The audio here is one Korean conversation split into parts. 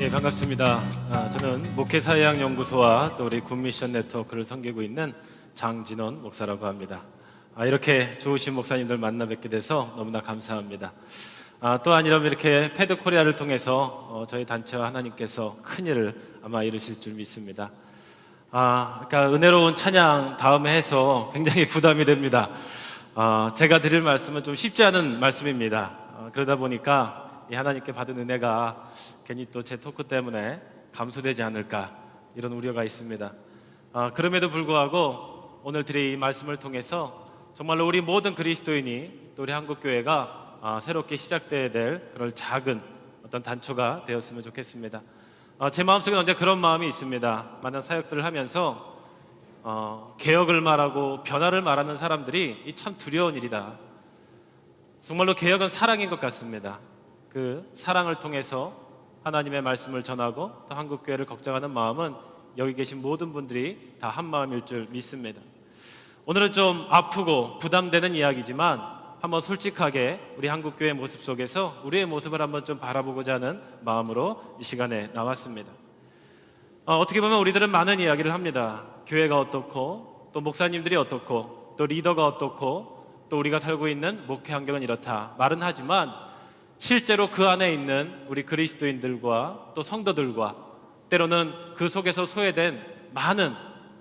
예, 반갑습니다. 저는 목회사회학연구소와 또 우리 굿미션 네트워크를 섬기고 있는 장진원 목사라고 합니다. 이렇게 좋으신 목사님들 만나 뵙게 돼서 너무나 감사합니다. 또한 이렇게 패드코리아를 통해서 저희 단체와 하나님께서 큰 일을 아마 이루실 줄 믿습니다. 그러니까 은혜로운 찬양 다음에 해서 굉장히 부담이 됩니다. 제가 드릴 말씀은 좀 쉽지 않은 말씀입니다. 그러다 보니까 이 하나님께 받은 은혜가 괜히 또 제 토크 때문에 감소되지 않을까 이런 우려가 있습니다. 그럼에도 불구하고 오늘 드릴 이 말씀을 통해서 정말로 우리 모든 그리스도인이 또 우리 한국교회가 새롭게 시작되어야 될 그런 작은 어떤 단초가 되었으면 좋겠습니다. 제 마음속에 언제 그런 마음이 있습니다. 많은 사역들을 하면서 개혁을 말하고 변화를 말하는 사람들이 참 두려운 일이다. 정말로 개혁은 사랑인 것 같습니다. 그 사랑을 통해서 하나님의 말씀을 전하고 또 한국교회를 걱정하는 마음은 여기 계신 모든 분들이 다 한 마음일 줄 믿습니다. 오늘은 좀 아프고 부담되는 이야기지만 한번 솔직하게 우리 한국교회 모습 속에서 우리의 모습을 한번 좀 바라보고자 하는 마음으로 이 시간에 나왔습니다. 어떻게 보면 우리들은 많은 이야기를 합니다. 교회가 어떻고 또 목사님들이 어떻고 또 리더가 어떻고 또 우리가 살고 있는 목회 환경은 이렇다 말은 하지만 실제로 그 안에 있는 우리 그리스도인들과 또 성도들과 때로는 그 속에서 소외된 많은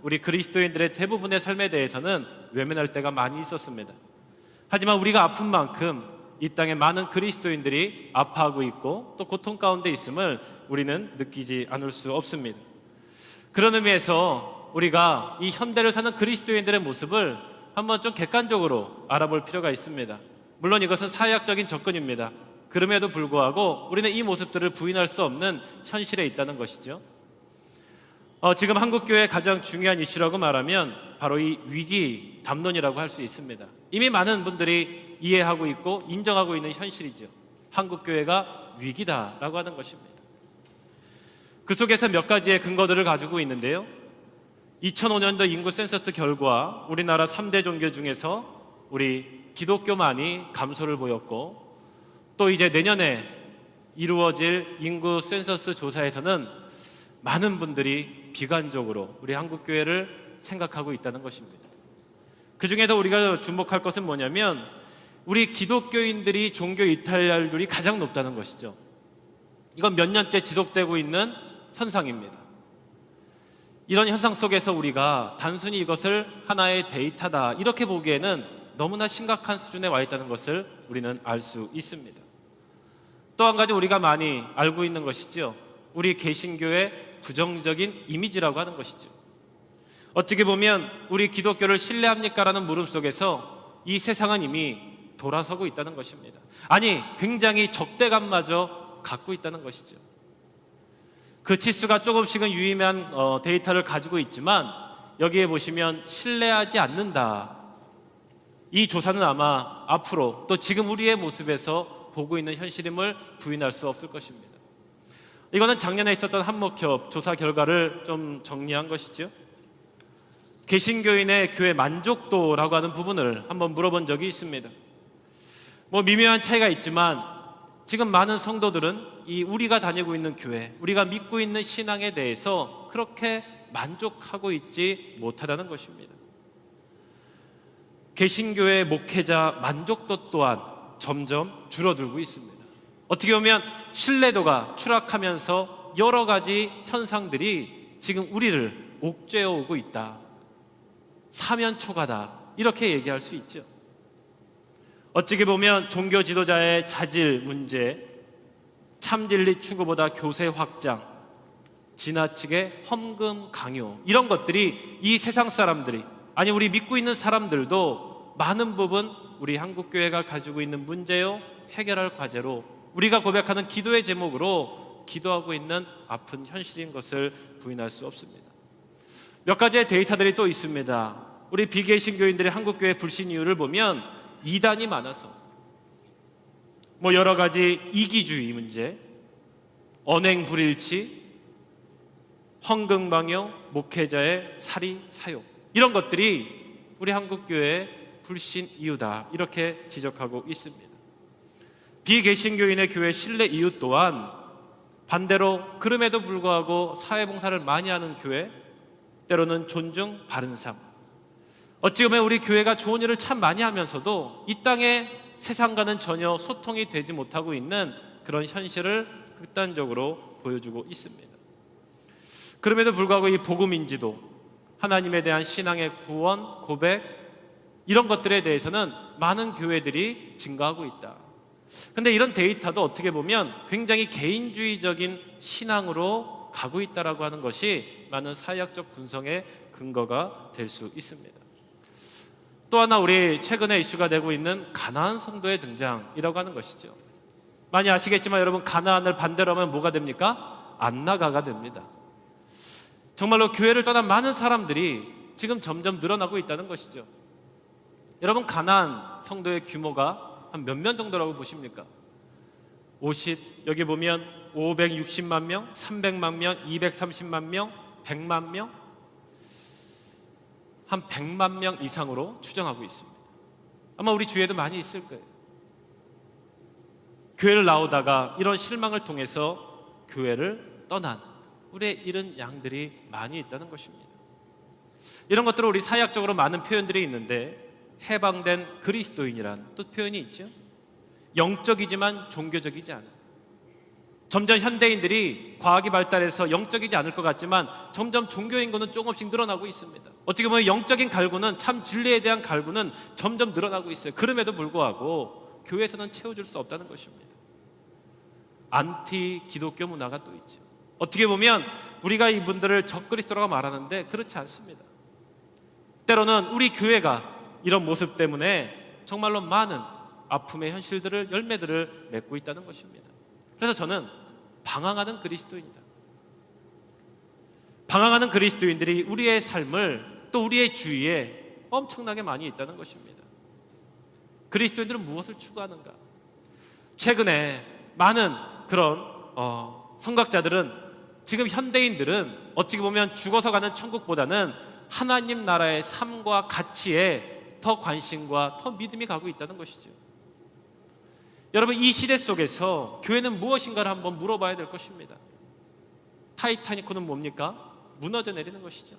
우리 그리스도인들의 대부분의 삶에 대해서는 외면할 때가 많이 있었습니다. 하지만 우리가 아픈 만큼 이 땅에 많은 그리스도인들이 아파하고 있고 또 고통 가운데 있음을 우리는 느끼지 않을 수 없습니다. 그런 의미에서 우리가 이 현대를 사는 그리스도인들의 모습을 한번 좀 객관적으로 알아볼 필요가 있습니다. 물론 이것은 사회학적인 접근입니다. 그럼에도 불구하고 우리는 이 모습들을 부인할 수 없는 현실에 있다는 것이죠. 지금 한국교회의 가장 중요한 이슈라고 말하면 바로 이 위기 담론이라고 할 수 있습니다. 이미 많은 분들이 이해하고 있고 인정하고 있는 현실이죠. 한국교회가 위기다라고 하는 것입니다. 그 속에서 몇 가지의 근거들을 가지고 있는데요. 2005년도 인구 센서스 결과 우리나라 3대 종교 중에서 우리 기독교만이 감소를 보였고 또 이제 내년에 이루어질 인구 센서스 조사에서는 많은 분들이 비관적으로 우리 한국교회를 생각하고 있다는 것입니다. 그 중에도 우리가 주목할 것은 뭐냐면 우리 기독교인들이 종교 이탈률이 가장 높다는 것이죠. 이건 몇 년째 지속되고 있는 현상입니다. 이런 현상 속에서 우리가 단순히 이것을 하나의 데이터다 이렇게 보기에는 너무나 심각한 수준에 와 있다는 것을 우리는 알 수 있습니다. 또 한 가지 우리가 많이 알고 있는 것이죠. 우리 개신교의 부정적인 이미지라고 하는 것이죠. 어떻게 보면 우리 기독교를 신뢰합니까? 라는 물음 속에서 이 세상은 이미 돌아서고 있다는 것입니다. 아니, 굉장히 적대감마저 갖고 있다는 것이죠. 그 치수가 조금씩은 유의미한 데이터를 가지고 있지만 여기에 보시면 신뢰하지 않는다. 이 조사는 아마 앞으로 또 지금 우리의 모습에서 보고 있는 현실임을 부인할 수 없을 것입니다. 이거는 작년에 있었던 한목협 조사 결과를 좀 정리한 것이죠. 개신교인의 교회 만족도라고 하는 부분을 한번 물어본 적이 있습니다. 미묘한 차이가 있지만 지금 많은 성도들은 이 우리가 다니고 있는 교회, 우리가 믿고 있는 신앙에 대해서 그렇게 만족하고 있지 못하다는 것입니다. 개신교의 목회자 만족도 또한 점점 줄어들고 있습니다. 어떻게 보면 신뢰도가 추락하면서 여러 가지 현상들이 지금 우리를 옥죄어 오고 있다. 사면초가다. 이렇게 얘기할 수 있죠. 어떻게 보면 종교 지도자의 자질 문제, 참진리 추구보다 교세 확장, 지나치게 험금 강요 이런 것들이 이 세상 사람들이 아니 우리 믿고 있는 사람들도 많은 부분 우리 한국교회가 가지고 있는 문제요 해결할 과제로 우리가 고백하는 기도의 제목으로 기도하고 있는 아픈 현실인 것을 부인할 수 없습니다. 몇 가지의 데이터들이 또 있습니다. 우리 비개신교인들의 한국교회 불신 이유를 보면 이단이 많아서 여러 가지 이기주의 문제, 언행 불일치, 헌금방요, 목회자의 사리 사욕 이런 것들이 우리 한국교회의 불신 이유다 이렇게 지적하고 있습니다. 비개신교인의 교회 신뢰 이유 또한 반대로 그럼에도 불구하고 사회봉사를 많이 하는 교회, 때로는 존중, 바른 삶. 어찌 보면 우리 교회가 좋은 일을 참 많이 하면서도 이 땅의 세상과는 전혀 소통이 되지 못하고 있는 그런 현실을 극단적으로 보여주고 있습니다. 그럼에도 불구하고 이 복음인지도, 하나님에 대한 신앙의 구원, 고백, 이런 것들에 대해서는 많은 교회들이 증가하고 있다. 근데 이런 데이터도 어떻게 보면 굉장히 개인주의적인 신앙으로 가고 있다라고 하는 것이 많은 사회학적 분석의 근거가 될 수 있습니다. 또 하나 우리 최근에 이슈가 되고 있는 가나안 성도의 등장이라고 하는 것이죠. 많이 아시겠지만 여러분, 가나안을 반대로 하면 뭐가 됩니까? 안 나가가 됩니다. 정말로 교회를 떠난 많은 사람들이 지금 점점 늘어나고 있다는 것이죠. 여러분, 가나안 성도의 규모가 한 몇 명 정도라고 보십니까? 여기 보면 560만 명, 300만 명, 230만 명, 100만 명, 한 100만 명 이상으로 추정하고 있습니다. 아마 우리 주위에도 많이 있을 거예요. 교회를 나오다가 이런 실망을 통해서 교회를 떠난 우리의 잃은 양들이 많이 있다는 것입니다. 이런 것들은 우리 사회학적으로 많은 표현들이 있는데, 해방된 그리스도인이란 또 표현이 있죠. 영적이지만 종교적이지 않은, 점점 현대인들이 과학이 발달해서 영적이지 않을 것 같지만 점점 종교 인구는 조금씩 늘어나고 있습니다. 어떻게 보면 영적인 갈구는, 참 진리에 대한 갈구는 점점 늘어나고 있어요. 그럼에도 불구하고 교회에서는 채워줄 수 없다는 것입니다. 안티 기독교 문화가 또 있죠. 어떻게 보면 우리가 이분들을 적그리스도라고 말하는데 그렇지 않습니다. 때로는 우리 교회가 이런 모습 때문에 정말로 많은 아픔의 현실들을, 열매들을 맺고 있다는 것입니다. 그래서 저는 방황하는 그리스도인이다. 방황하는 그리스도인들이 우리의 삶을, 또 우리의 주위에 엄청나게 많이 있다는 것입니다. 그리스도인들은 무엇을 추구하는가? 최근에 많은 그런 선각자들은, 지금 현대인들은 어찌 보면 죽어서 가는 천국보다는 하나님 나라의 삶과 가치에 더 관심과 더 믿음이 가고 있다는 것이죠. 여러분, 이 시대 속에서 교회는 무엇인가를 한번 물어봐야 될 것입니다. 타이타닉호는 뭡니까? 무너져 내리는 것이죠.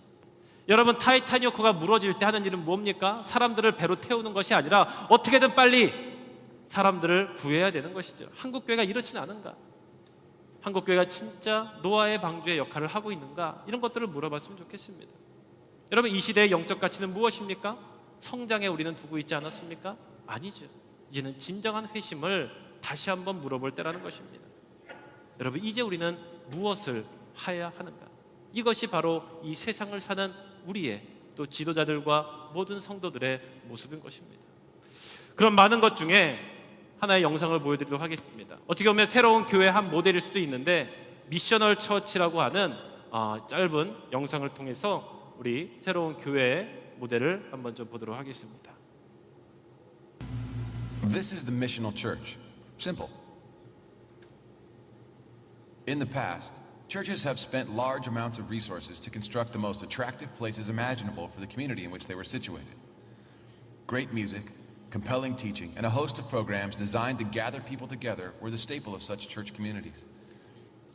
여러분, 타이타닉호가 무너질 때 하는 일은 뭡니까? 사람들을 배로 태우는 것이 아니라 어떻게든 빨리 사람들을 구해야 되는 것이죠. 한국교회가 이렇지는 않은가? 한국교회가 진짜 노아의 방주의 역할을 하고 있는가? 이런 것들을 물어봤으면 좋겠습니다. 여러분, 이 시대의 영적 가치는 무엇입니까? 성장에 우리는 두고 있지 않았습니까? 아니죠. 이제는 진정한 회심을 다시 한번 물어볼 때라는 것입니다. 여러분, 이제 우리는 무엇을 해야 하는가? 이것이 바로 이 세상을 사는 우리의, 또 지도자들과 모든 성도들의 모습인 것입니다. 그런 많은 것 중에 하나의 영상을 보여드리도록 하겠습니다. 어떻게 보면 새로운 교회 한 모델일 수도 있는데, 미셔널 처치라고 하는 짧은 영상을 통해서 우리 새로운 교회의 모델을 한번 좀 보도록 하겠습니다. This is the missional church. Simple. In the past, churches have spent large amounts of resources to construct the most attractive places imaginable for the community in which they were situated. Great music, compelling teaching, and a host of programs designed to gather people together were the staple of such church communities.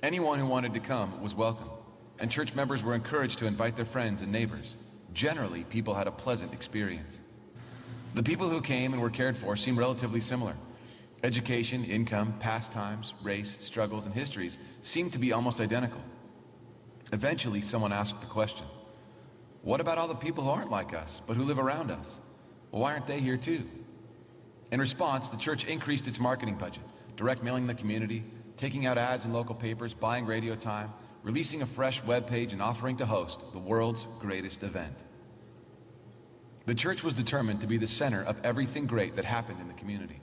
Anyone who wanted to come was welcome, and church members were encouraged to invite their friends and neighbors. Generally, people had a pleasant experience. The people who came and were cared for seemed relatively similar. Education, income, pastimes, race, struggles, and histories seemed to be almost identical. Eventually, someone asked the question, what about all the people who aren't like us, but who live around us? Well, why aren't they here too? In response, the church increased its marketing budget, direct mailing the community, taking out ads in local papers, buying radio time, releasing a fresh web page, and offering to host the world's greatest event. The church was determined to be the center of everything great that happened in the community.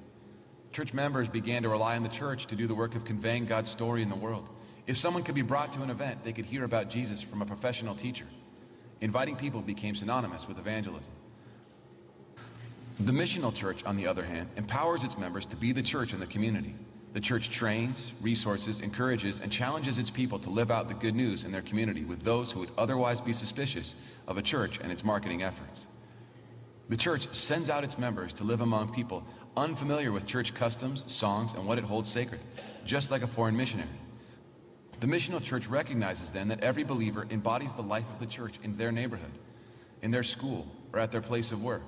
Church members began to rely on the church to do the work of conveying God's story in the world. If someone could be brought to an event, they could hear about Jesus from a professional teacher. Inviting people became synonymous with evangelism. The missional church, on the other hand, empowers its members to be the church in the community. The church trains, resources, encourages, and challenges its people to live out the good news in their community with those who would otherwise be suspicious of a church and its marketing efforts. The church sends out its members to live among people unfamiliar with church customs, songs, and what it holds sacred, just like a foreign missionary. The missional church recognizes then that every believer embodies the life of the church in their neighborhood, in their school, or at their place of work.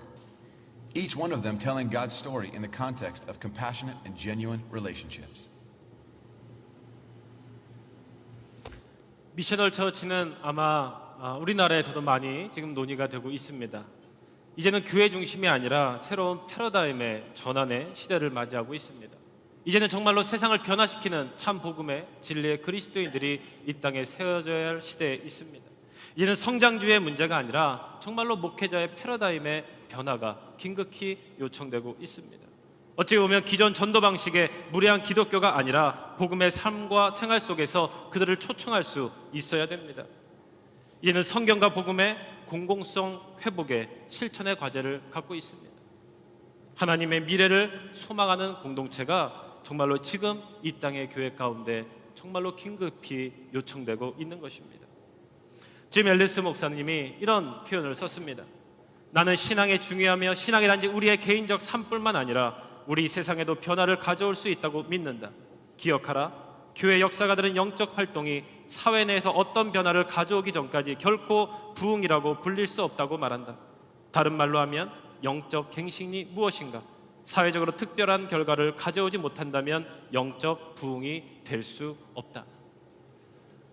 Each one of them telling God's story in the context of compassionate and genuine relationships. 미셔널 처치는 아마 우리나라에서도 많이 지금 논의가 되고 있습니다. 이제는 교회 중심이 아니라 새로운 패러다임의 전환의 시대를 맞이하고 있습니다. 이제는 정말로 세상을 변화시키는 참 복음의 진리의 그리스도인들이 이 땅에 세워져야 할 시대에 있습니다. 이제는 성장주의 문제가 아니라 정말로 목회자의 패러다임의 변화가 긴급히 요청되고 있습니다. 어찌 보면 기존 전도 방식의 무례한 기독교가 아니라 복음의 삶과 생활 속에서 그들을 초청할 수 있어야 됩니다. 이제는 성경과 복음의 공공성 회복의 실천의 과제를 갖고 있습니다. 하나님의 미래를 소망하는 공동체가 정말로 지금 이 땅의 교회 가운데 정말로 긴급히 요청되고 있는 것입니다. 짐 앨리스 목사님이 이런 표현을 썼습니다. 나는 신앙이 중요하며 신앙이 단지 우리의 개인적 삶뿐만 아니라 우리 세상에도 변화를 가져올 수 있다고 믿는다. 기억하라. 교회 역사가들은 영적 활동이 사회 내에서 어떤 변화를 가져오기 전까지 결코 부흥이라고 불릴 수 없다고 말한다. 다른 말로 하면 영적 갱신이 무엇인가? 사회적으로 특별한 결과를 가져오지 못한다면 영적 부흥이 될 수 없다.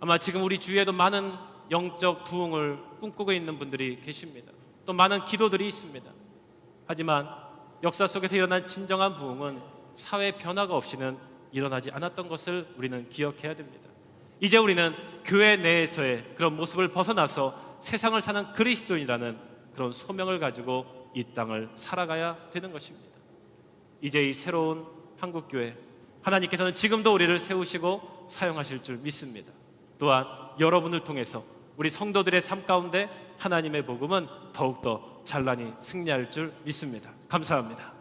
아마 지금 우리 주위에도 많은 영적 부흥을 꿈꾸고 있는 분들이 계십니다. 또 많은 기도들이 있습니다. 하지만 역사 속에서 일어난 진정한 부흥은 사회 변화가 없이는 일어나지 않았던 것을 우리는 기억해야 됩니다. 이제 우리는 교회 내에서의 그런 모습을 벗어나서 세상을 사는 그리스도인이라는 그런 소명을 가지고 이 땅을 살아가야 되는 것입니다. 이제 이 새로운 한국교회, 하나님께서는 지금도 우리를 세우시고 사용하실 줄 믿습니다. 또한 여러분을 통해서 우리 성도들의 삶 가운데 하나님의 복음은 더욱더 찬란히 승리할 줄 믿습니다. 감사합니다.